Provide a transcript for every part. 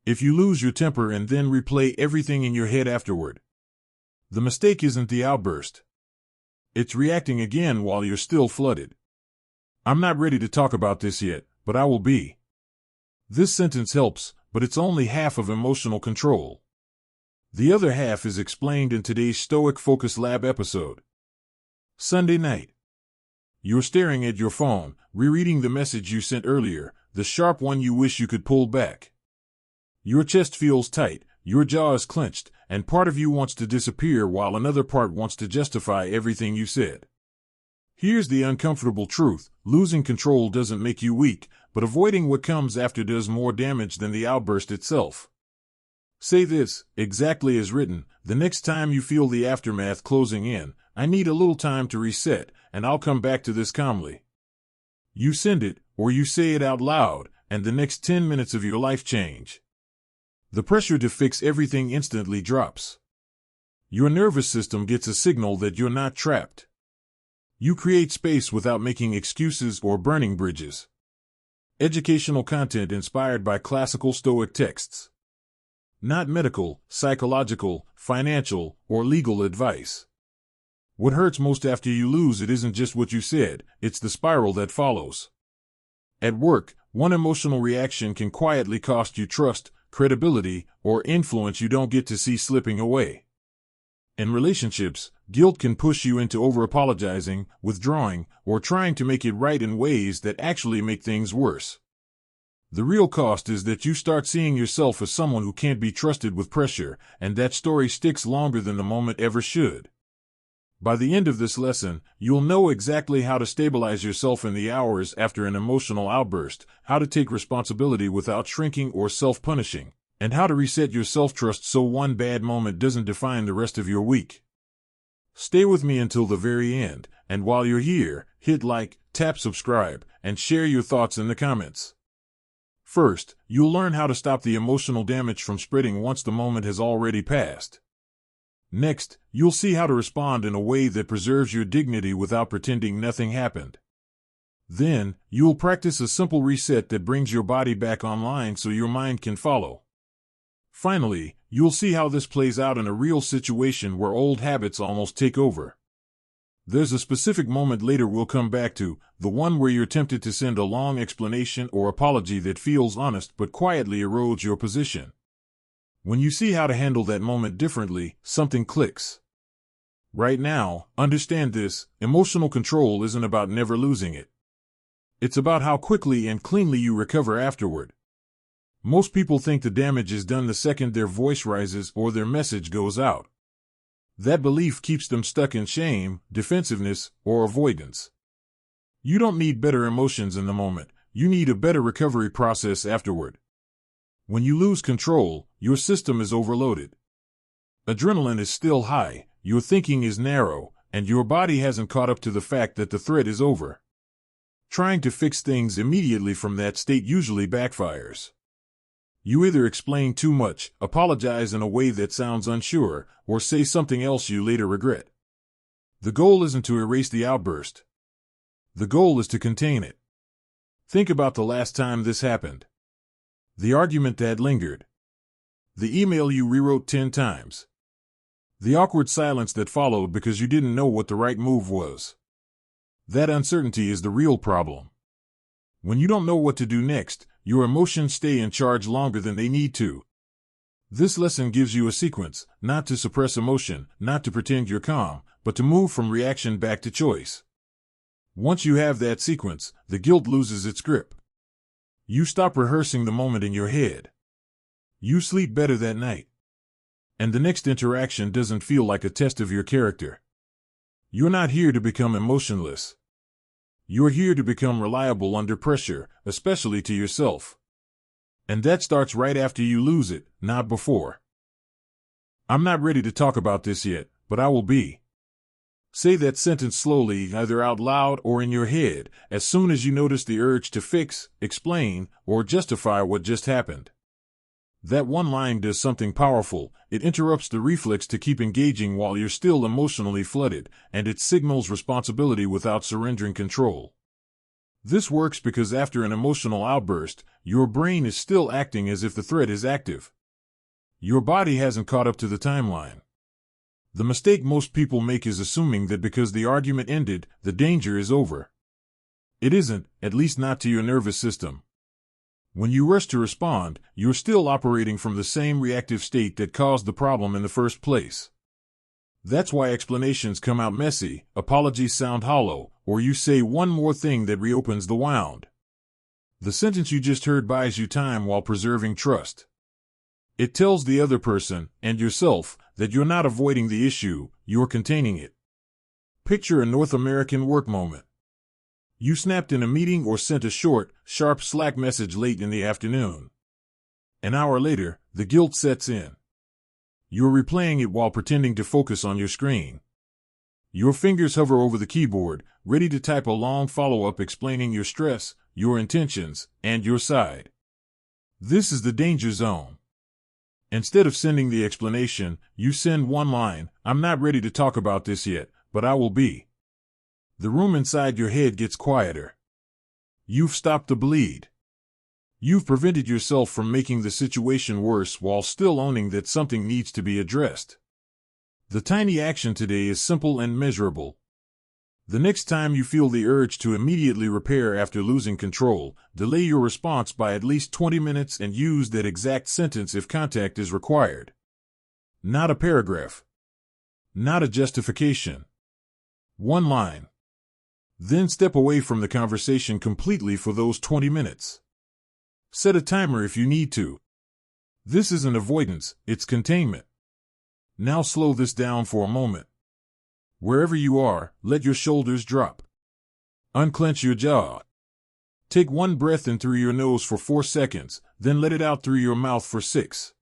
If you lose your temper and then replay everything in your head afterward, the mistake isn't the outburst. It's reacting again while you're still flooded. I'm not ready to talk about this yet, but I will be. This sentence helps, but it's only half of emotional control. The other half is explained in today's Stoic Focus Lab episode. Sunday night. You're staring at your phone, rereading the message you sent earlier, the sharp one you wish you could pull back. Your chest feels tight, your jaw is clenched, and part of you wants to disappear while another part wants to justify everything you said. Here's the uncomfortable truth: losing control doesn't make you weak, but avoiding what comes after does more damage than the outburst itself. Say this, exactly as written: the next time you feel the aftermath closing in, I need a little time to reset, and I'll come back to this calmly. You send it, or you say it out loud, and the next 10 minutes of your life change. The pressure to fix everything instantly drops. Your nervous system gets a signal that you're not trapped. You create space without making excuses or burning bridges. Educational content inspired by classical Stoic texts. Not medical, psychological, financial, or legal advice. What hurts most after you lose it isn't just what you said, it's the spiral that follows. At work, one emotional reaction can quietly cost you trust, credibility, or influence you don't get to see slipping away. In relationships, guilt can push you into over-apologizing, withdrawing, or trying to make it right in ways that actually make things worse. The real cost is that you start seeing yourself as someone who can't be trusted with pressure, and that story sticks longer than the moment ever should. By the end of this lesson, you'll know exactly how to stabilize yourself in the hours after an emotional outburst, how to take responsibility without shrinking or self-punishing, and how to reset your self-trust so one bad moment doesn't define the rest of your week. Stay with me until the very end, and while you're here, hit like, tap subscribe, and share your thoughts in the comments. First, you'll learn how to stop the emotional damage from spreading once the moment has already passed. Next, you'll see how to respond in a way that preserves your dignity without pretending nothing happened. Then, you'll practice a simple reset that brings your body back online so your mind can follow. Finally, you'll see how this plays out in a real situation where old habits almost take over. There's a specific moment later we'll come back to, the one where you're tempted to send a long explanation or apology that feels honest but quietly erodes your position. When you see how to handle that moment differently, something clicks. Right now, understand this: emotional control isn't about never losing it. It's about how quickly and cleanly you recover afterward. Most people think the damage is done the second their voice rises or their message goes out. That belief keeps them stuck in shame, defensiveness, or avoidance. You don't need better emotions in the moment, you need a better recovery process afterward. When you lose control, your system is overloaded. Adrenaline is still high, your thinking is narrow, and your body hasn't caught up to the fact that the threat is over. Trying to fix things immediately from that state usually backfires. You either explain too much, apologize in a way that sounds unsure, or say something else you later regret. The goal isn't to erase the outburst. The goal is to contain it. Think about the last time this happened. The argument that lingered. The email you rewrote 10 times. The awkward silence that followed because you didn't know what the right move was. That uncertainty is the real problem. When you don't know what to do next, your emotions stay in charge longer than they need to. This lesson gives you a sequence, not to suppress emotion, not to pretend you're calm, but to move from reaction back to choice. Once you have that sequence, the guilt loses its grip. You stop rehearsing the moment in your head. You sleep better that night. And the next interaction doesn't feel like a test of your character. You're not here to become emotionless. You're here to become reliable under pressure, especially to yourself. And that starts right after you lose it, not before. I'm not ready to talk about this yet, but I will be. Say that sentence slowly, either out loud or in your head, as soon as you notice the urge to fix, explain, or justify what just happened. That one line does something powerful. It interrupts the reflex to keep engaging while you're still emotionally flooded, and it signals responsibility without surrendering control. This works because after an emotional outburst, your brain is still acting as if the threat is active. Your body hasn't caught up to the timeline. The mistake most people make is assuming that because the argument ended, the danger is over. It isn't, at least not to your nervous system. When you rush to respond, you're still operating from the same reactive state that caused the problem in the first place. That's why explanations come out messy, apologies sound hollow, or you say one more thing that reopens the wound. The sentence you just heard buys you time while preserving trust. It tells the other person, and yourself, that you're not avoiding the issue, you're containing it. Picture a North American work moment. You snapped in a meeting or sent a short, sharp Slack message late in the afternoon. An hour later, the guilt sets in. You're replaying it while pretending to focus on your screen. Your fingers hover over the keyboard, ready to type a long follow-up explaining your stress, your intentions, and your side. This is the danger zone. Instead of sending the explanation, you send one line, "I'm not ready to talk about this yet, but I will be." The room inside your head gets quieter. You've stopped the bleed. You've prevented yourself from making the situation worse while still owning that something needs to be addressed. The tiny action today is simple and measurable. The next time you feel the urge to immediately repair after losing control, delay your response by at least 20 minutes and use that exact sentence if contact is required. Not a paragraph. Not a justification. One line. Then step away from the conversation completely for those 20 minutes. Set a timer if you need to. This isn't avoidance, it's containment. Now slow this down for a moment. Wherever you are, let your shoulders drop. Unclench your jaw. Take one breath in through your nose for 4 seconds, then let it out through your mouth for 6.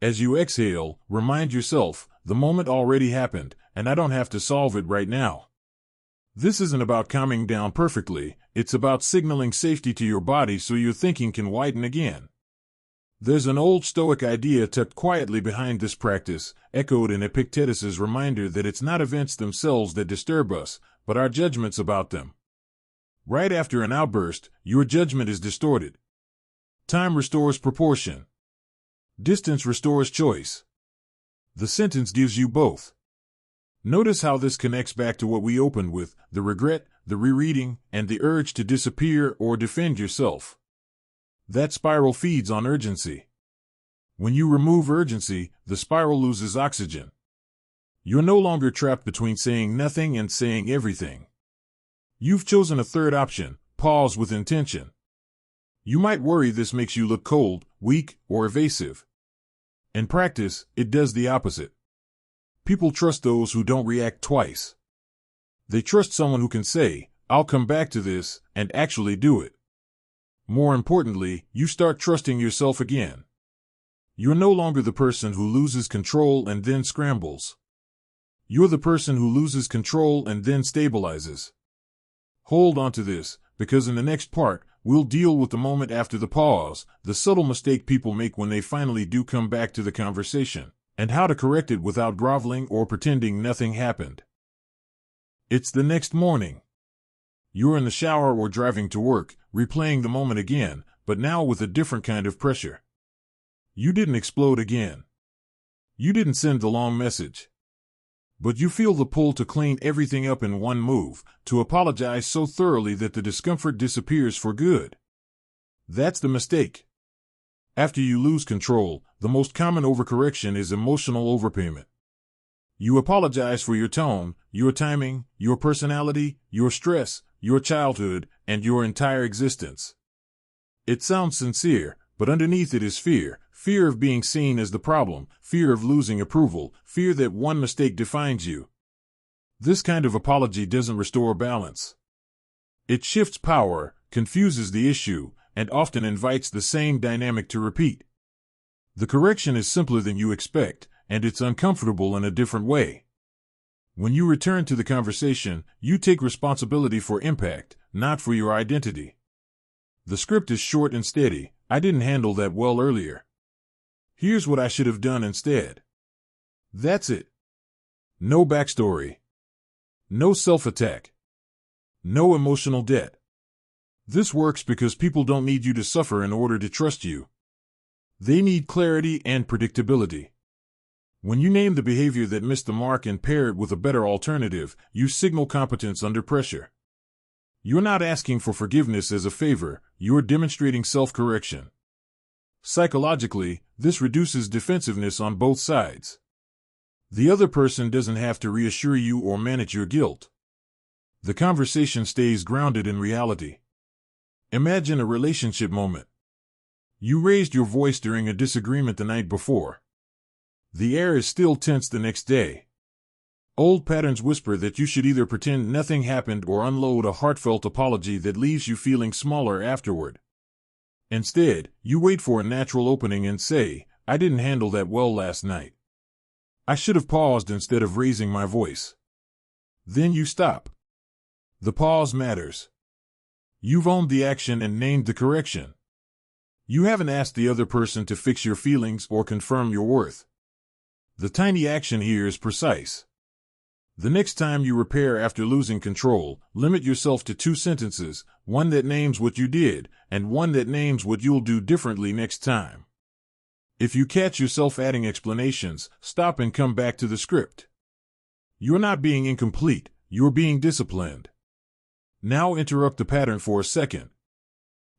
As you exhale, remind yourself, the moment already happened, and I don't have to solve it right now. This isn't about calming down perfectly, it's about signaling safety to your body so your thinking can widen again. There's an old Stoic idea tucked quietly behind this practice, echoed in Epictetus's reminder that it's not events themselves that disturb us, but our judgments about them. Right after an outburst, your judgment is distorted. Time restores proportion. Distance restores choice. The sentence gives you both. Notice how this connects back to what we opened with, the regret, the rereading, and the urge to disappear or defend yourself. That spiral feeds on urgency. When you remove urgency, the spiral loses oxygen. You're no longer trapped between saying nothing and saying everything. You've chosen a third option, pause with intention. You might worry this makes you look cold, weak, or evasive. In practice, it does the opposite. People trust those who don't react twice. They trust someone who can say, "I'll come back to this," and actually do it. More importantly, you start trusting yourself again. You're no longer the person who loses control and then scrambles. You're the person who loses control and then stabilizes. Hold on to this, because in the next part, we'll deal with the moment after the pause, the subtle mistake people make when they finally do come back to the conversation, and how to correct it without groveling or pretending nothing happened. It's the next morning. You're in the shower or driving to work, replaying the moment again, but now with a different kind of pressure. You didn't explode again. You didn't send the long message. But you feel the pull to clean everything up in one move, to apologize so thoroughly that the discomfort disappears for good. That's the mistake. After you lose control, the most common overcorrection is emotional overpayment. You apologize for your tone, your timing, your personality, your stress, your childhood, and your entire existence. It sounds sincere, but underneath it is fear. Fear of being seen as the problem, fear of losing approval, fear that one mistake defines you. This kind of apology doesn't restore balance. It shifts power, confuses the issue, and often invites the same dynamic to repeat. The correction is simpler than you expect, and it's uncomfortable in a different way. When you return to the conversation, you take responsibility for impact, not for your identity. The script is short and steady. "I didn't handle that well earlier. Here's what I should have done instead." That's it. No backstory. No self-attack. No emotional debt. This works because people don't need you to suffer in order to trust you. They need clarity and predictability. When you name the behavior that missed the mark and pair it with a better alternative, you signal competence under pressure. You're not asking for forgiveness as a favor, you're demonstrating self-correction. Psychologically, this reduces defensiveness on both sides. The other person doesn't have to reassure you or manage your guilt. The conversation stays grounded in reality. Imagine a relationship moment. You raised your voice during a disagreement the night before. The air is still tense the next day. Old patterns whisper that you should either pretend nothing happened or unload a heartfelt apology that leaves you feeling smaller afterward. Instead, you wait for a natural opening and say, "I didn't handle that well last night. I should have paused instead of raising my voice." Then you stop. The pause matters. You've owned the action and named the correction. You haven't asked the other person to fix your feelings or confirm your worth. The tiny action here is precise. The next time you repair after losing control, limit yourself to 2 sentences, one that names what you did, and one that names what you'll do differently next time. If you catch yourself adding explanations, stop and come back to the script. You're not being incomplete, you're being disciplined. Now interrupt the pattern for a second.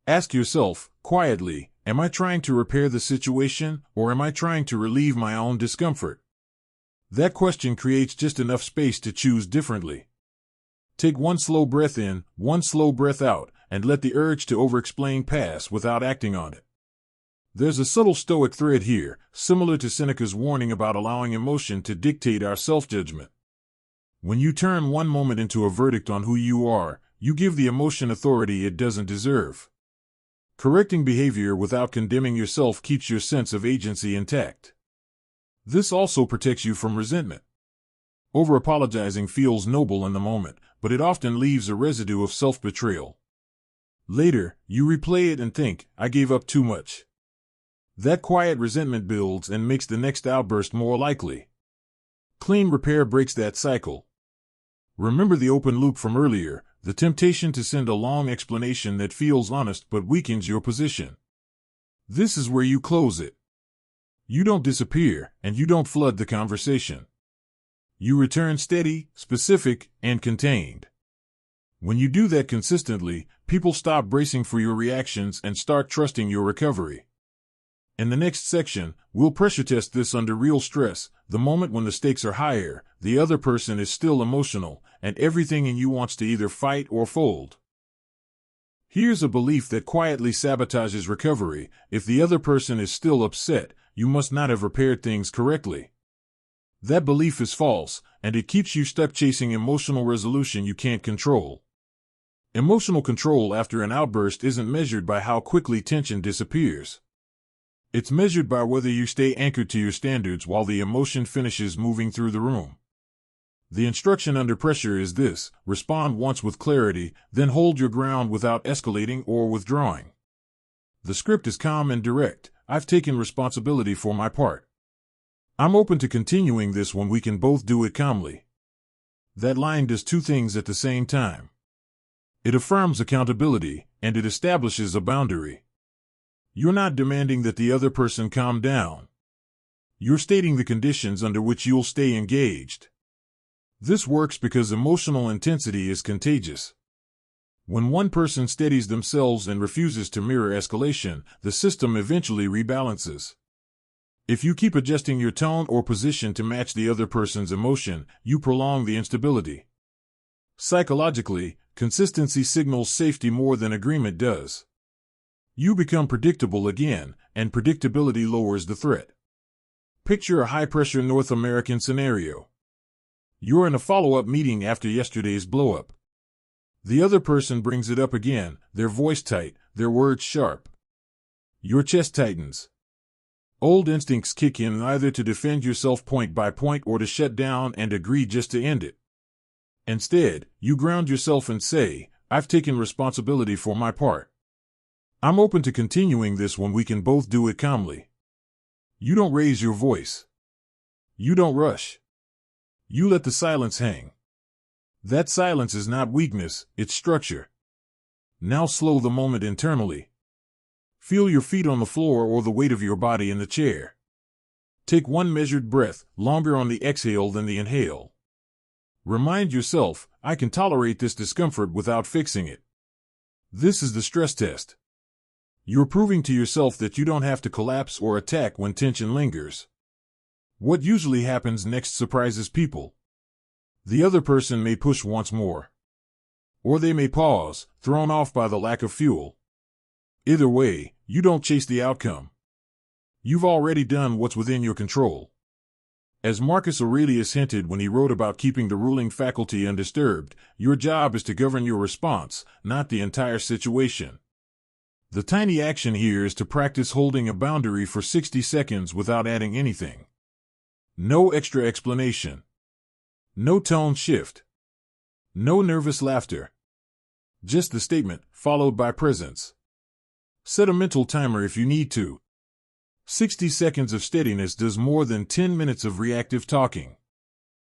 Ask yourself, quietly, am I trying to repair the situation, or am I trying to relieve my own discomfort? That question creates just enough space to choose differently. Take one slow breath in, one slow breath out, and let the urge to over-explain pass without acting on it. There's a subtle Stoic thread here, similar to Seneca's warning about allowing emotion to dictate our self-judgment. When you turn one moment into a verdict on who you are, you give the emotion authority it doesn't deserve. Correcting behavior without condemning yourself keeps your sense of agency intact. This also protects you from resentment. Over-apologizing feels noble in the moment, but it often leaves a residue of self-betrayal. Later, you replay it and think, I gave up too much. That quiet resentment builds and makes the next outburst more likely. Clean repair breaks that cycle. Remember the open loop from earlier, the temptation to send a long explanation that feels honest but weakens your position. This is where you close it. You don't disappear, and you don't flood the conversation. You return steady, specific, and contained. When you do that consistently, people stop bracing for your reactions and start trusting your recovery. In the next section, we'll pressure test this under real stress, the moment when the stakes are higher, the other person is still emotional, and everything in you wants to either fight or fold. Here's a belief that quietly sabotages recovery: if the other person is still upset, you must not have repaired things correctly. That belief is false, and it keeps you stuck chasing emotional resolution you can't control. Emotional control after an outburst isn't measured by how quickly tension disappears. It's measured by whether you stay anchored to your standards while the emotion finishes moving through the room. The instruction under pressure is this: respond once with clarity, then hold your ground without escalating or withdrawing. The script is calm and direct. I've taken responsibility for my part. I'm open to continuing this when we can both do it calmly. That line does 2 things at the same time. It affirms accountability, and it establishes a boundary. You're not demanding that the other person calm down. You're stating the conditions under which you'll stay engaged. This works because emotional intensity is contagious. When one person steadies themselves and refuses to mirror escalation, the system eventually rebalances. If you keep adjusting your tone or position to match the other person's emotion, you prolong the instability. Psychologically, consistency signals safety more than agreement does. You become predictable again, and predictability lowers the threat. Picture a high-pressure North American scenario. You're in a follow-up meeting after yesterday's blow-up. The other person brings it up again, their voice tight, their words sharp. Your chest tightens. Old instincts kick in, either to defend yourself point by point or to shut down and agree just to end it. Instead, you ground yourself and say, I've taken responsibility for my part. I'm open to continuing this when we can both do it calmly. You don't raise your voice. You don't rush. You let the silence hang. That silence is not weakness, it's structure. Now slow the moment internally. Feel your feet on the floor or the weight of your body in the chair. Take one measured breath, longer on the exhale than the inhale. Remind yourself, I can tolerate this discomfort without fixing it. This is the stress test. You're proving to yourself that you don't have to collapse or attack when tension lingers. What usually happens next surprises people. The other person may push once more. Or they may pause, thrown off by the lack of fuel. Either way, you don't chase the outcome. You've already done what's within your control. As Marcus Aurelius hinted when he wrote about keeping the ruling faculty undisturbed, your job is to govern your response, not the entire situation. The tiny action here is to practice holding a boundary for 60 seconds without adding anything. No extra explanation. No tone shift. No nervous laughter. Just the statement, followed by presence. Set a mental timer if you need to. 60 seconds of steadiness does more than 10 minutes of reactive talking.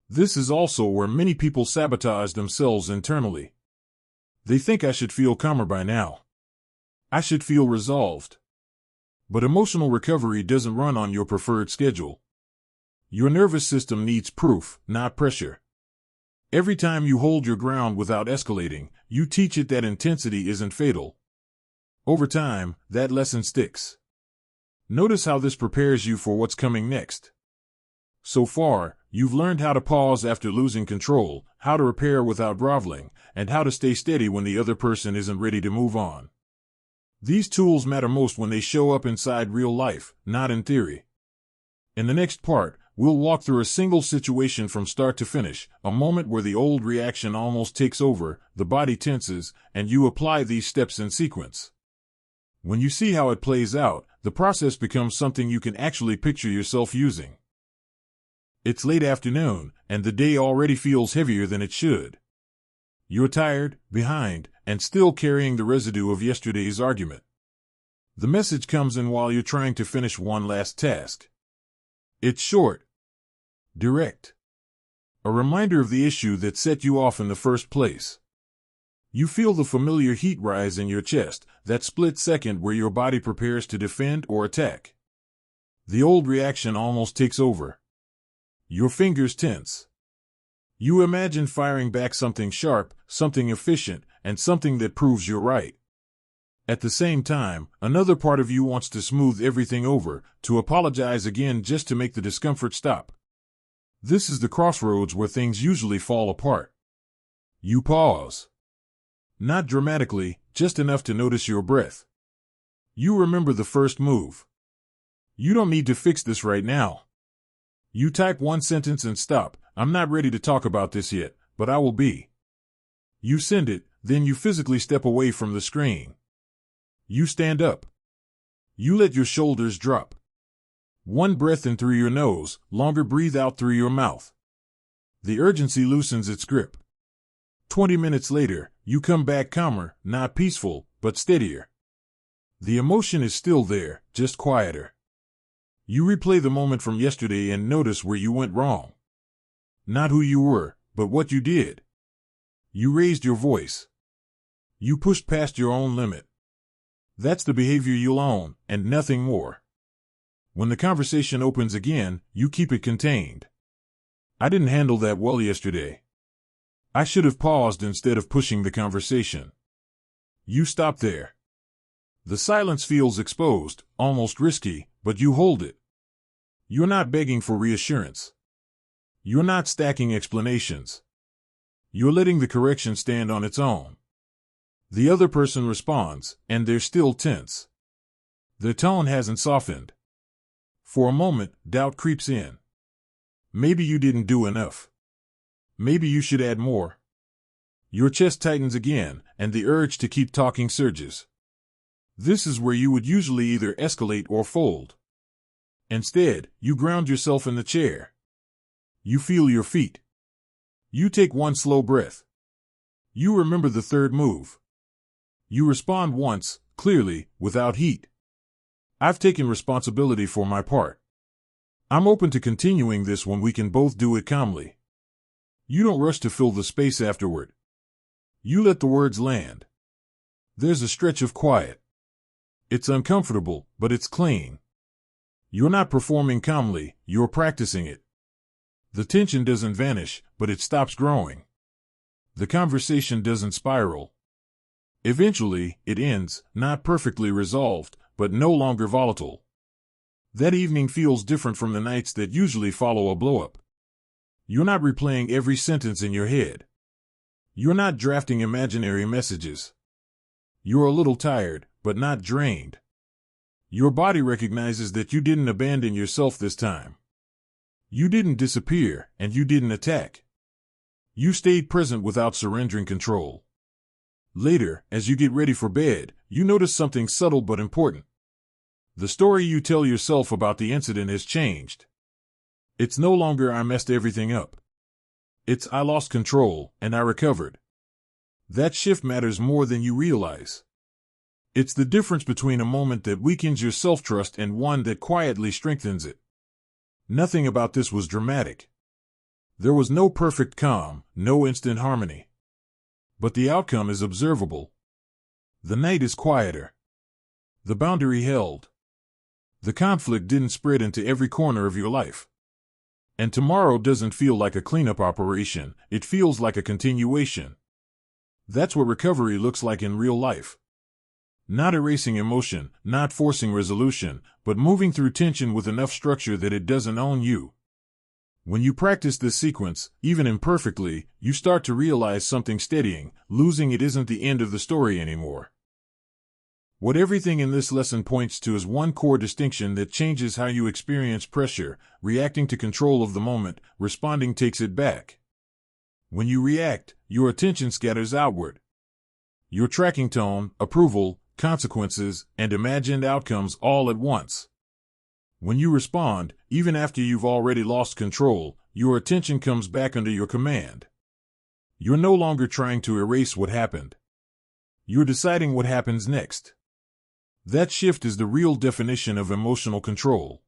This is also where many people sabotage themselves internally. They think I should feel calmer by now. I should feel resolved. But emotional recovery doesn't run on your preferred schedule. Your nervous system needs proof, not pressure. Every time you hold your ground without escalating, you teach it that intensity isn't fatal. Over time, that lesson sticks. Notice how this prepares you for what's coming next. So far, you've learned how to pause after losing control, how to repair without groveling, and how to stay steady when the other person isn't ready to move on. These tools matter most when they show up inside real life, not in theory. In the next part, we'll walk through a single situation from start to finish, a moment where the old reaction almost takes over, the body tenses, and you apply these steps in sequence. When you see how it plays out, the process becomes something you can actually picture yourself using. It's late afternoon, and the day already feels heavier than it should. You're tired, behind, and still carrying the residue of yesterday's argument. The message comes in while you're trying to finish one last task. It's short, direct. A reminder of the issue that set you off in the first place. You feel the familiar heat rise in your chest, that split second where your body prepares to defend or attack. The old reaction almost takes over. Your fingers tense. You imagine firing back something sharp, something efficient, and something that proves you're right. At the same time, another part of you wants to smooth everything over, to apologize again just to make the discomfort stop. This is the crossroads where things usually fall apart. You pause. Not dramatically, just enough to notice your breath. You remember the first move. You don't need to fix this right now. You type one sentence and stop. I'm not ready to talk about this yet, but I will be. You send it, then you physically step away from the screen. You stand up. You let your shoulders drop. One breath in through your nose, longer breathe out through your mouth. The urgency loosens its grip. 20 minutes later, you come back calmer, not peaceful, but steadier. The emotion is still there, just quieter. You replay the moment from yesterday and notice where you went wrong. Not who you were, but what you did. You raised your voice. You pushed past your own limit. That's the behavior you'll own, and nothing more. When the conversation opens again, you keep it contained. I didn't handle that well yesterday. I should have paused instead of pushing the conversation. You stop there. The silence feels exposed, almost risky, but you hold it. You're not begging for reassurance. You're not stacking explanations. You're letting the correction stand on its own. The other person responds, and they're still tense. The tone hasn't softened. For a moment, doubt creeps in. Maybe you didn't do enough. Maybe you should add more. Your chest tightens again, and the urge to keep talking surges. This is where you would usually either escalate or fold. Instead, you ground yourself in the chair. You feel your feet. You take one slow breath. You remember the third move. You respond once, clearly, without heat. I've taken responsibility for my part. I'm open to continuing this when we can both do it calmly. You don't rush to fill the space afterward. You let the words land. There's a stretch of quiet. It's uncomfortable, but it's clean. You're not performing calmly, you're practicing it. The tension doesn't vanish, but it stops growing. The conversation doesn't spiral. Eventually, it ends, not perfectly resolved, but no longer volatile. That evening feels different from the nights that usually follow a blow-up. You're not replaying every sentence in your head. You're not drafting imaginary messages. You're a little tired, but not drained. Your body recognizes that you didn't abandon yourself this time. You didn't disappear, and you didn't attack. You stayed present without surrendering control. Later, as you get ready for bed, you notice something subtle but important. The story you tell yourself about the incident has changed. It's no longer "I messed everything up." It's "I lost control, and I recovered." That shift matters more than you realize. It's the difference between a moment that weakens your self-trust and one that quietly strengthens it. Nothing about this was dramatic. There was no perfect calm, no instant harmony. But the outcome is observable. The night is quieter. The boundary held. The conflict didn't spread into every corner of your life. And tomorrow doesn't feel like a cleanup operation, it feels like a continuation. That's what recovery looks like in real life. Not erasing emotion, not forcing resolution, but moving through tension with enough structure that it doesn't own you. When you practice this sequence, even imperfectly, you start to realize something steadying. Losing it isn't the end of the story anymore. What everything in this lesson points to is one core distinction that changes how you experience pressure. Reacting to control of the moment, responding takes it back. When you react, your attention scatters outward. You're tracking tone, approval, consequences, and imagined outcomes all at once. When you respond, even after you've already lost control, your attention comes back under your command. You're no longer trying to erase what happened. You're deciding what happens next. That shift is the real definition of emotional control.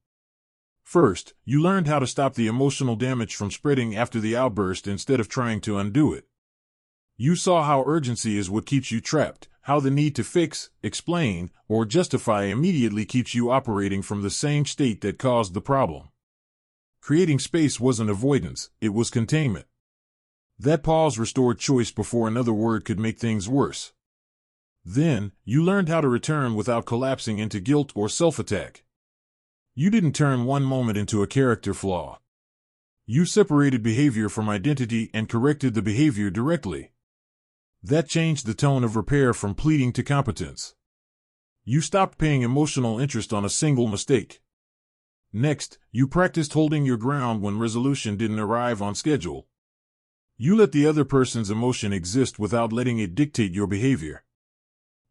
First, you learned how to stop the emotional damage from spreading after the outburst instead of trying to undo it. You saw how urgency is what keeps you trapped, how the need to fix, explain, or justify immediately keeps you operating from the same state that caused the problem. Creating space wasn't avoidance, it was containment. That pause restored choice before another word could make things worse. Then, you learned how to return without collapsing into guilt or self-attack. You didn't turn one moment into a character flaw. You separated behavior from identity and corrected the behavior directly. That changed the tone of repair from pleading to competence. You stopped paying emotional interest on a single mistake. Next, you practiced holding your ground when resolution didn't arrive on schedule. You let the other person's emotion exist without letting it dictate your behavior.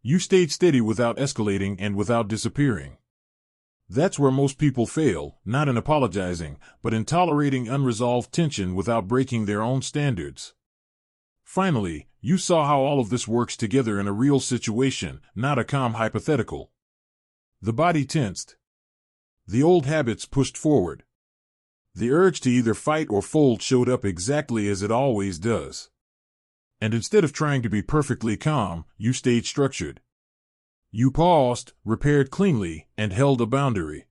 You stayed steady without escalating and without disappearing. That's where most people fail, not in apologizing, but in tolerating unresolved tension without breaking their own standards. Finally, you saw how all of this works together in a real situation, not a calm hypothetical. The body tensed. The old habits pushed forward. The urge to either fight or fold showed up exactly as it always does. And instead of trying to be perfectly calm, you stayed structured. You paused, repaired cleanly, and held a boundary.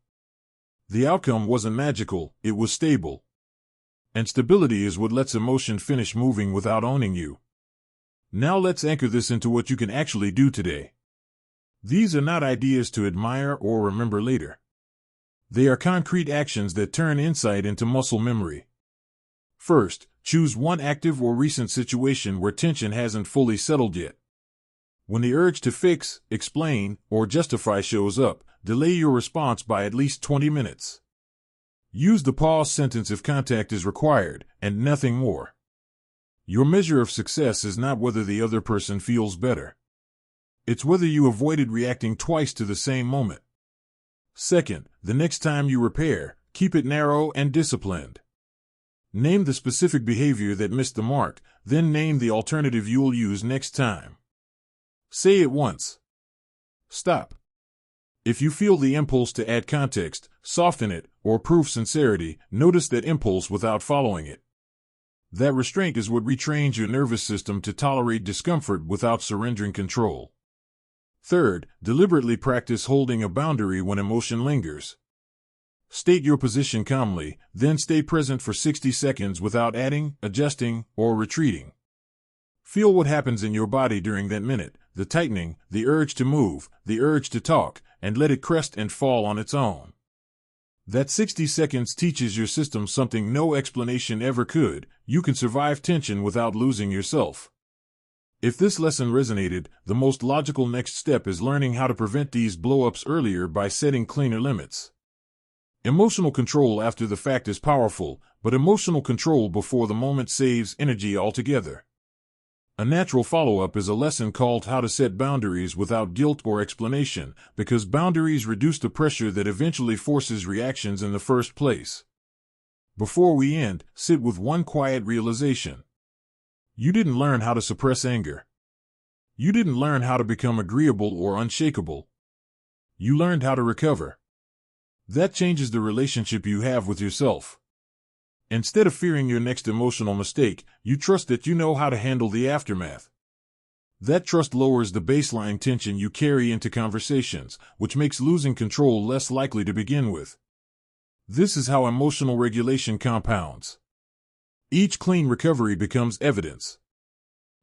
The outcome wasn't magical, it was stable. And stability is what lets emotion finish moving without owning you. Now let's anchor this into what you can actually do today. These are not ideas to admire or remember later. They are concrete actions that turn insight into muscle memory. First, choose one active or recent situation where tension hasn't fully settled yet. When the urge to fix, explain, or justify shows up, delay your response by at least 20 minutes. Use the pause sentence if contact is required, and nothing more. Your measure of success is not whether the other person feels better. It's whether you avoided reacting twice to the same moment. Second, the next time you repair, keep it narrow and disciplined. Name the specific behavior that missed the mark, then name the alternative you'll use next time. Say it once. Stop. If you feel the impulse to add context, soften it, or prove sincerity, notice that impulse without following it. That restraint is what retrains your nervous system to tolerate discomfort without surrendering control. Third, deliberately practice holding a boundary when emotion lingers. State your position calmly, then stay present for 60 seconds without adding, adjusting, or retreating. Feel what happens in your body during that minute, the tightening, the urge to move, the urge to talk, and let it crest and fall on its own. That 60 seconds teaches your system something no explanation ever could: you can survive tension without losing yourself. If this lesson resonated, the most logical next step is learning how to prevent these blow-ups earlier by setting cleaner limits. Emotional control after the fact is powerful, but emotional control before the moment saves energy altogether. A natural follow-up is a lesson called How to Set Boundaries Without Guilt or Explanation, because boundaries reduce the pressure that eventually forces reactions in the first place. Before we end, sit with one quiet realization. You didn't learn how to suppress anger. You didn't learn how to become agreeable or unshakable. You learned how to recover. That changes the relationship you have with yourself. Instead of fearing your next emotional mistake, you trust that you know how to handle the aftermath. That trust lowers the baseline tension you carry into conversations, which makes losing control less likely to begin with. This is how emotional regulation compounds. Each clean recovery becomes evidence.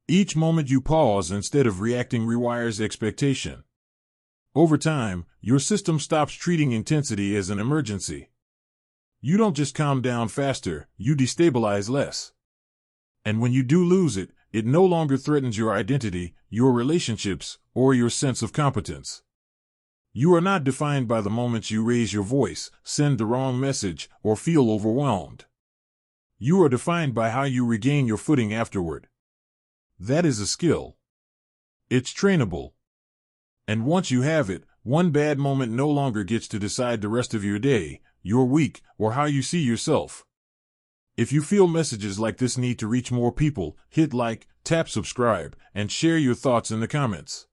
Each moment you pause instead of reacting rewires expectation. Over time, your system stops treating intensity as an emergency. You don't just calm down faster, you destabilize less. And when you do lose it, it no longer threatens your identity, your relationships, or your sense of competence. You are not defined by the moments you raise your voice, send the wrong message, or feel overwhelmed. You are defined by how you regain your footing afterward. That is a skill. It's trainable. And once you have it, one bad moment no longer gets to decide the rest of your day, your week, or how you see yourself. If you feel messages like this need to reach more people, hit like, tap subscribe, and share your thoughts in the comments.